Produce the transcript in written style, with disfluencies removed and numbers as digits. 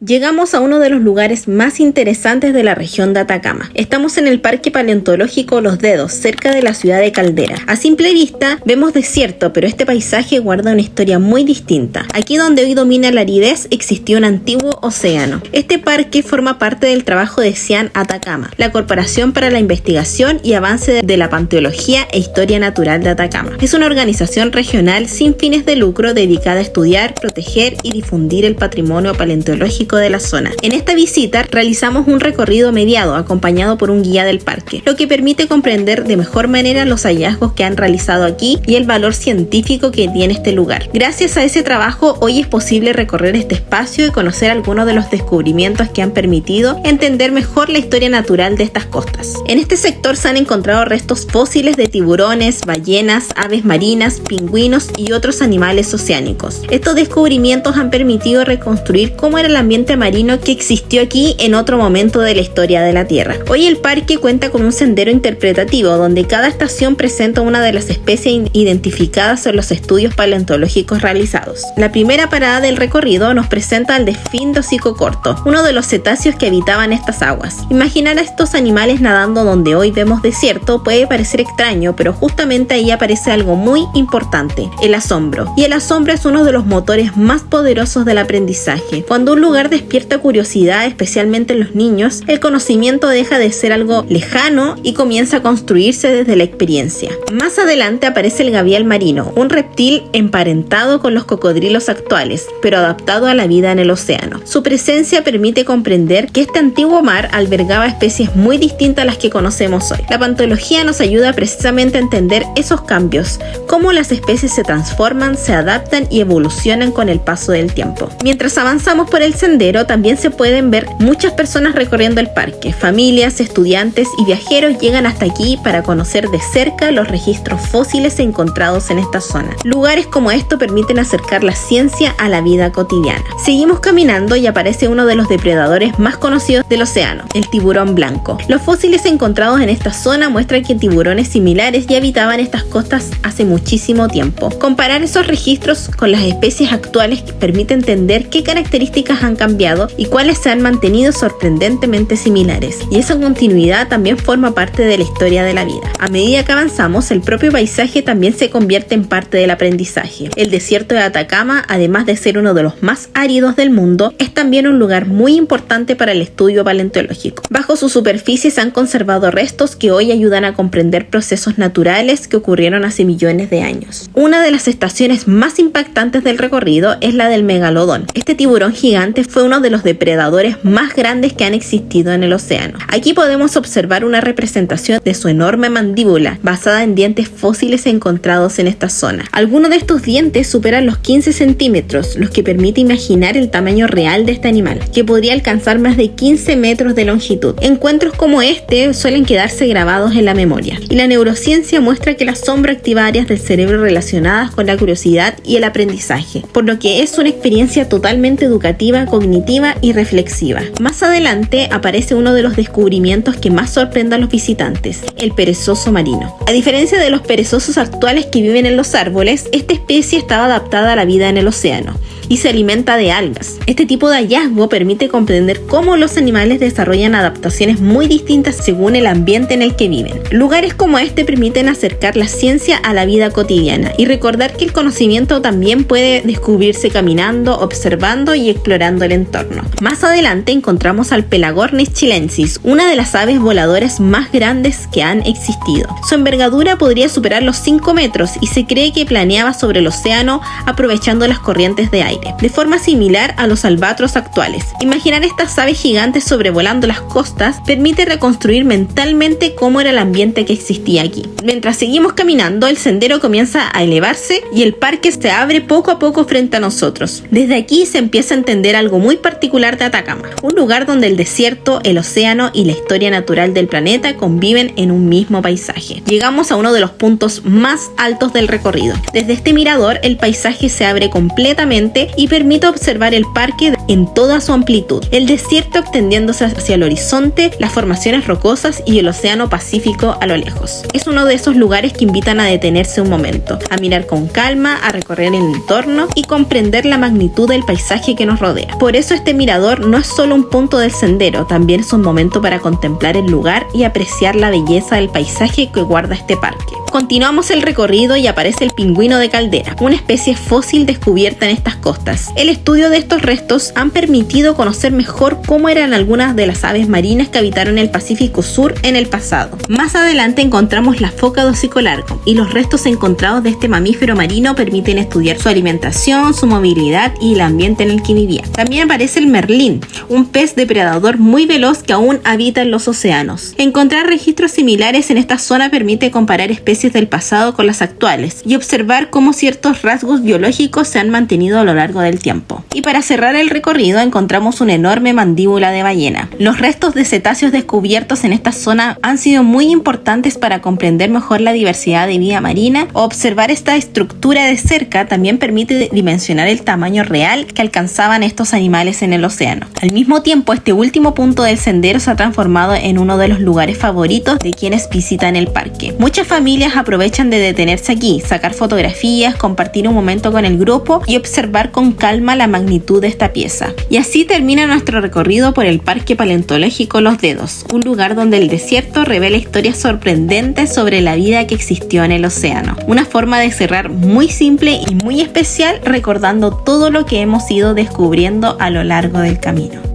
Llegamos a uno de los lugares más interesantes de la región de Atacama. Estamos en el Parque Paleontológico Los Dedos, cerca de la ciudad de Caldera. A simple vista vemos desierto, pero este paisaje guarda una historia muy distinta. Aquí donde hoy domina la aridez existió un antiguo océano. Este parque forma parte del trabajo de CIAN Atacama, la Corporación para la Investigación y Avance de la Paleontología e Historia Natural de Atacama. Es una organización regional sin fines de lucro dedicada a estudiar, proteger y difundir el patrimonio paleontológico de la zona. En esta visita realizamos un recorrido mediado acompañado por un guía del parque, lo que permite comprender de mejor manera los hallazgos que han realizado aquí y el valor científico que tiene este lugar. Gracias a ese trabajo hoy es posible recorrer este espacio y conocer algunos de los descubrimientos que han permitido entender mejor la historia natural de estas costas. En este sector se han encontrado restos fósiles de tiburones, ballenas, aves marinas, pingüinos y otros animales oceánicos. Estos descubrimientos han permitido reconstruir cómo era el ambiente marino que existió aquí en otro momento de la historia de la Tierra. Hoy el parque cuenta con un sendero interpretativo donde cada estación presenta una de las especies identificadas en los estudios paleontológicos realizados. La primera parada del recorrido nos presenta al delfín de hocico corto, uno de los cetáceos que habitaban estas aguas. Imaginar a estos animales nadando donde hoy vemos desierto puede parecer extraño, pero justamente ahí aparece algo muy importante, el asombro. Y el asombro es uno de los motores más poderosos del aprendizaje. Cuando un lugar despierta curiosidad, especialmente en los niños, el conocimiento deja de ser algo lejano y comienza a construirse desde la experiencia. Más adelante aparece el gavial marino, un reptil emparentado con los cocodrilos actuales, pero adaptado a la vida en el océano. Su presencia permite comprender que este antiguo mar albergaba especies muy distintas a las que conocemos hoy. La paleontología nos ayuda precisamente a entender esos cambios, cómo las especies se transforman, se adaptan y evolucionan con el paso del tiempo. Mientras avanzamos por el sendero, también se pueden ver muchas personas recorriendo el parque. Familias, estudiantes y viajeros llegan hasta aquí para conocer de cerca los registros fósiles encontrados en esta zona. Lugares como esto permiten acercar la ciencia a la vida cotidiana. Seguimos caminando y aparece uno de los depredadores más conocidos del océano, el tiburón blanco. Los fósiles encontrados en esta zona muestran que tiburones similares ya habitaban estas costas hace muchísimo tiempo. Comparar esos registros con las especies actuales permite entender qué características han cambiado y cuáles se han mantenido sorprendentemente similares. Y esa continuidad también forma parte de la historia de la vida. A medida que avanzamos, el propio paisaje también se convierte en parte del aprendizaje. El desierto de Atacama, además de ser uno de los más áridos del mundo, es también un lugar muy importante para el estudio paleontológico. Bajo su superficie se han conservado restos que hoy ayudan a comprender procesos naturales que ocurrieron hace millones de años. Una de las estaciones más impactantes del recorrido es la del megalodón. Este tiburón gigante fue uno de los depredadores más grandes que han existido en el océano. Aquí podemos observar una representación de su enorme mandíbula, basada en dientes fósiles encontrados en esta zona. Algunos de estos dientes superan los 15 centímetros, lo que permite imaginar el tamaño real de este animal, que podría alcanzar más de 15 metros de longitud. Encuentros como este suelen quedarse grabados en la memoria, y la neurociencia muestra que el asombro activa áreas del cerebro relacionadas con la curiosidad y el aprendizaje, por lo que es una experiencia totalmente educativa, cognitiva y reflexiva. Más adelante aparece uno de los descubrimientos que más sorprende a los visitantes, el perezoso marino. A diferencia de los perezosos actuales que viven en los árboles, esta especie estaba adaptada a la vida en el océano y se alimenta de algas. Este tipo de hallazgo permite comprender cómo los animales desarrollan adaptaciones muy distintas según el ambiente en el que viven. Lugares como este permiten acercar la ciencia a la vida cotidiana y recordar que el conocimiento también puede descubrirse caminando, observando y explorando el entorno. Más adelante encontramos al Pelagornis chilensis, una de las aves voladoras más grandes que han existido. Su envergadura podría superar los 5 metros y se cree que planeaba sobre el océano aprovechando las corrientes de aire, de forma similar a los albatros actuales. Imaginar estas aves gigantes sobrevolando las costas permite reconstruir mentalmente cómo era el ambiente que existía aquí. Mientras seguimos caminando, el sendero comienza a elevarse y el parque se abre poco a poco frente a nosotros. Desde aquí se empieza a entender algo muy particular de Atacama, un lugar donde el desierto, el océano y la historia natural del planeta conviven en un mismo paisaje. Llegamos a uno de los puntos más altos del recorrido. Desde este mirador, el paisaje se abre completamente y permite observar el parque en toda su amplitud. El desierto extendiéndose hacia el horizonte, las formaciones rocosas y el océano Pacífico a lo lejos. Es uno de esos lugares que invitan a detenerse un momento, a mirar con calma, a recorrer el entorno y comprender la magnitud del paisaje que nos rodea. Por eso este mirador no es solo un punto del sendero, también es un momento para contemplar el lugar y apreciar la belleza del paisaje que guarda este parque. Continuamos el recorrido y aparece el pingüino de caldera, una especie fósil descubierta en estas costas. El estudio de estos restos han permitido conocer mejor cómo eran algunas de las aves marinas que habitaron el Pacífico Sur en el pasado. Más adelante encontramos la foca de hocico largo y los restos encontrados de este mamífero marino permiten estudiar su alimentación, su movilidad y el ambiente en el que vivía. También aparece el merlín, un pez depredador muy veloz que aún habita en los océanos. Encontrar registros similares en esta zona permite comparar especies del pasado con las actuales y observar cómo ciertos rasgos biológicos se han mantenido a lo largo del tiempo. Y para cerrar el recorrido encontramos una enorme mandíbula de ballena. Los restos de cetáceos descubiertos en esta zona han sido muy importantes para comprender mejor la diversidad de vida marina. Observar esta estructura de cerca también permite dimensionar el tamaño real que alcanzaban estos animales en el océano. Al mismo tiempo, este último punto del sendero se ha transformado en uno de los lugares favoritos de quienes visitan el parque. Muchas familias aprovechan de detenerse aquí, sacar fotografías, compartir un momento con el grupo y observar con calma la magnitud de esta pieza. Y así termina nuestro recorrido por el Parque Paleontológico Los Dedos, un lugar donde el desierto revela historias sorprendentes sobre la vida que existió en el océano. Una forma de cerrar muy simple y muy especial, recordando todo lo que hemos ido descubriendo a lo largo del camino.